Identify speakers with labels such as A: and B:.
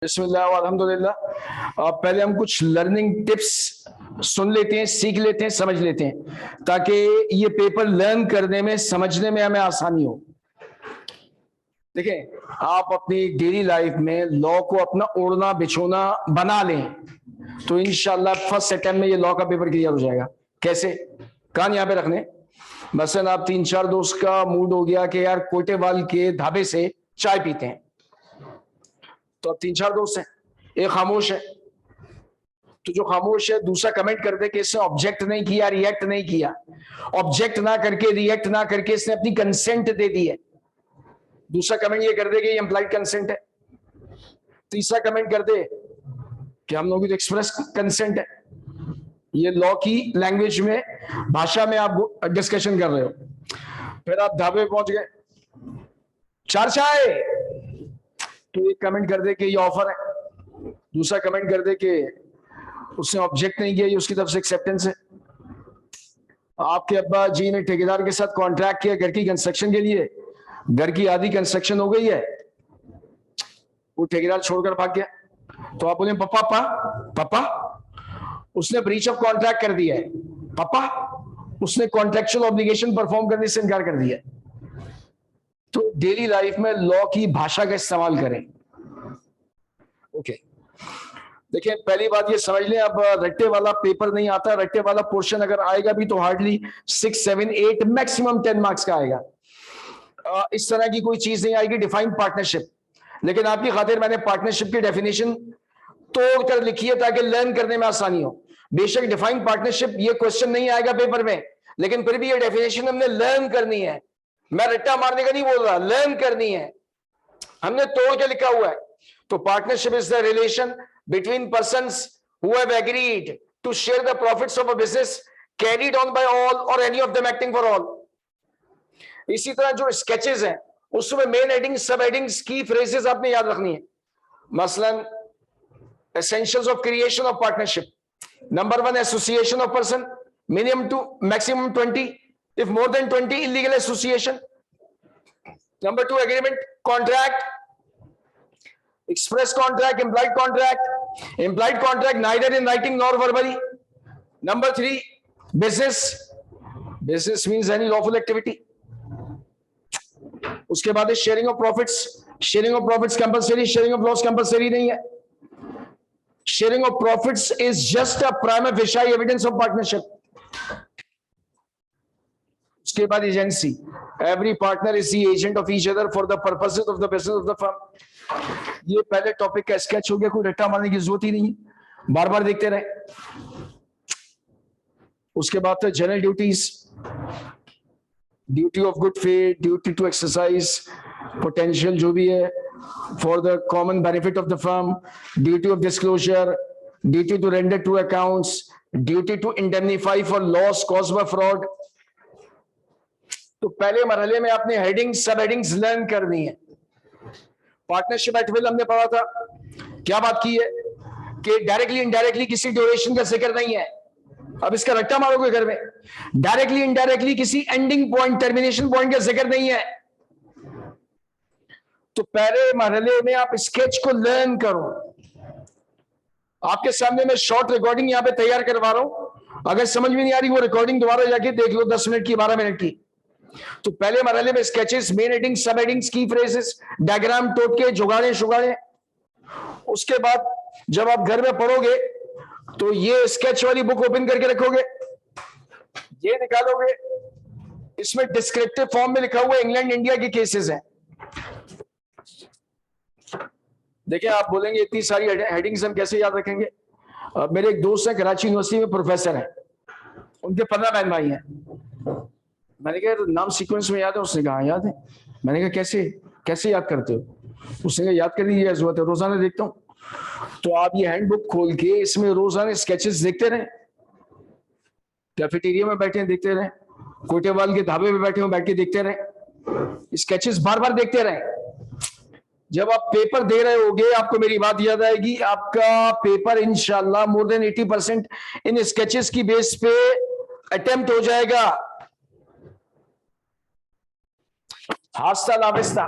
A: बिस्मिल्लाह अल्हम्दुलिल्लाह। पहले हम कुछ लर्निंग टिप्स सुन लेते हैं, सीख लेते हैं, समझ लेते हैं, ताकि ये पेपर लर्न करने में, समझने में हमें आसानी हो। देखें, आप अपनी डेली लाइफ में लॉ को अपना ओढ़ना बिछोना बना लें तो इंशाल्लाह फर्स्ट अटेम्प्ट में ये लॉ का पेपर क्लियर हो जाएगा। कैसे? कान यहाँ पे रखने। मसलन आप 3-4 दोस्त का मूड हो गया कि यार कोटेवाल के ढाबे से चाय पीते हैं, तो अब 3-4 दोस्त हैं, एक खामोश है, तो जो खामोश है दूसरा कमेंट कर दे कि इसने ऑब्जेक्ट नहीं किया, रिएक्ट नहीं किया। ऑब्जेक्ट ना करके, रिएक्ट ना करके इसने अपनी कंसेंट दे दी है। दूसरा कमेंट ये कर दे कि ये इंप्लाइड कंसेंट है। तीसरा कमेंट कर दे कि हम लोगों की तो एक्सप्रेस कंसेंट है। ये लॉ की लैंग्वेज में, भाषा में आप डिस्कशन कर रहे हो। फिर आप ढाबे पे पहुंच गए, 4 चाय, तो एक कमेंट कर दे कि ये ऑफर है। दूसरा कमेंट कर दे कि उसने ऑब्जेक्ट नहीं किया, ये उसकी तरफ से एक्सेप्टेंस है। आपके अब्बा जी ने ठेकेदार के साथ कॉन्ट्रैक्ट किया घर की कंस्ट्रक्शन के लिए, घर की आधी कंस्ट्रक्शन हो गई है, वो ठेकेदार छोड़कर भाग गया, तो आप बोले पापा पापा पापा उसने ब्रीच ऑफ कॉन्ट्रैक्ट कर दिया है, पापा उसने कॉन्ट्रैक्चुअल ऑब्लिगेशन परफॉर्म करने से इनकार कर दिया। तो डेली लाइफ में लॉ की भाषा का इस्तेमाल करें। ओके, देखिए पहली बात ये समझ लें, अब रट्टे वाला पेपर नहीं आता। रट्टे वाला पोर्शन अगर आएगा भी तो हार्डली 6, 7, 8 मैक्सिमम 10 मार्क्स का आएगा। इस तरह की कोई चीज नहीं आएगी डिफाइंड पार्टनरशिप। लेकिन आपकी खातिर मैंने पार्टनरशिप की डेफिनेशन तोड़कर लिखी है ताकि लर्न करने में आसानी हो। बेशक डिफाइंड पार्टनरशिप ये क्वेश्चन नहीं आएगा पेपर में, लेकिन फिर भी ये डेफिनेशन हमने लर्न करनी है। मैं रट्टा मारने का नहीं बोल रहा, लर्न करनी है, हमने तोड़ के लिखा हुआ है। तो partnership is the relation between persons who have agreed to share the profits of a business carried on by all or any of them acting for all. इसी तरह जो स्केचेस हैं उसमें मेन हेडिंग, सब हेडिंग्स, की phrases आपने याद रखनी है। मसलन essentials of creation of partnership, number 1 association of person, minimum to maximum 20, if more than 20 illegal association. Number 2 agreement, contract, express contract, implied contract neither in writing nor verbally. Number 3 business means any lawful activity. उसके बाद sharing of profits compulsory, sharing of loss compulsory नहीं है। Sharing of profits is just a prima facie evidence of partnership. उसके बाद agency, every partner is the agent of each other for the purposes of the business of the firm. ये पहले topic का sketch हो गया, कोई रट्टा मारने की जरूरत ही नहीं, बार बार देखते रहे। उसके बाद तो general duties, duty of good faith, duty to exercise potential जो भी है for the common benefit of the firm, duty of disclosure, duty to render true accounts, duty to indemnify for loss caused by fraud. तो पहले मरहले में आपने headings, सब headings learn करनी है। पार्टनरशिप एट विल हमने पढ़ा था, क्या बात की है कि डायरेक्टली इनडायरेक्टली किसी ड्यूरेशन का जिक्र नहीं है। अब इसका रट्टा मारोगे घर में, डायरेक्टली इनडायरेक्टली किसी एंडिंग पॉइंट, टर्मिनेशन पॉइंट का जिक्र नहीं है। तो पहले मरहले में आप स्केच को लर्न करो। आपके सामने मैं शॉर्ट रिकॉर्डिंग यहां पे तैयार करवा रहा हूं, अगर समझ में नहीं आ रही वो रिकॉर्डिंग दोबारा जाके देख लो, 10 मिनट की, 12 मिनट की। तो पहले मरहले में sketches, main heading, sub headings, की फ्रेजेस, डायग्राम, टोटके, जुगाड़े शुगाड़े। उसके बाद जब आप घर में पढ़ोगे तो ये स्केच वाली बुक ओपन करके रखोगे, ये निकालोगे, इसमें डिस्क्रिप्टिव फॉर्म में लिखा हुआ इंग्लैंड इंडिया के केसेस हैं। देखिए आप बोलेंगे इतनी सारी हेडिंग्स हम कैसे याद रखेंगे। मेरे एक दोस्त हैं, कराची यूनिवर्सिटी में प्रोफेसर हैं, उनके 15 बहन भाई हैं। मैंने कहा नाम सीक्वेंस में याद है? उसने कहा याद है। मैंने कहा कैसे याद करते हो? उसने कहा याद करने की जरूरत है, रोजाना देखता हूँ। तो आप ये हैंडबुक खोल के इसमें रोजाना स्केचेस देखते रहे, कैफेटेरिया में बैठे देखते रहे, कोटेवाल के ढाबे में बैठे हो बैठ के देखते रहे, स्केचेस बार बार देखते रहे। जब आप पेपर दे रहे होगे आपको मेरी बात याद आएगी, आपका पेपर इंशाल्लाह मोर देन 80% इन स्केचेस की बेस पे अटेम्प्ट हो जाएगा। हास्ता लाविस्ता।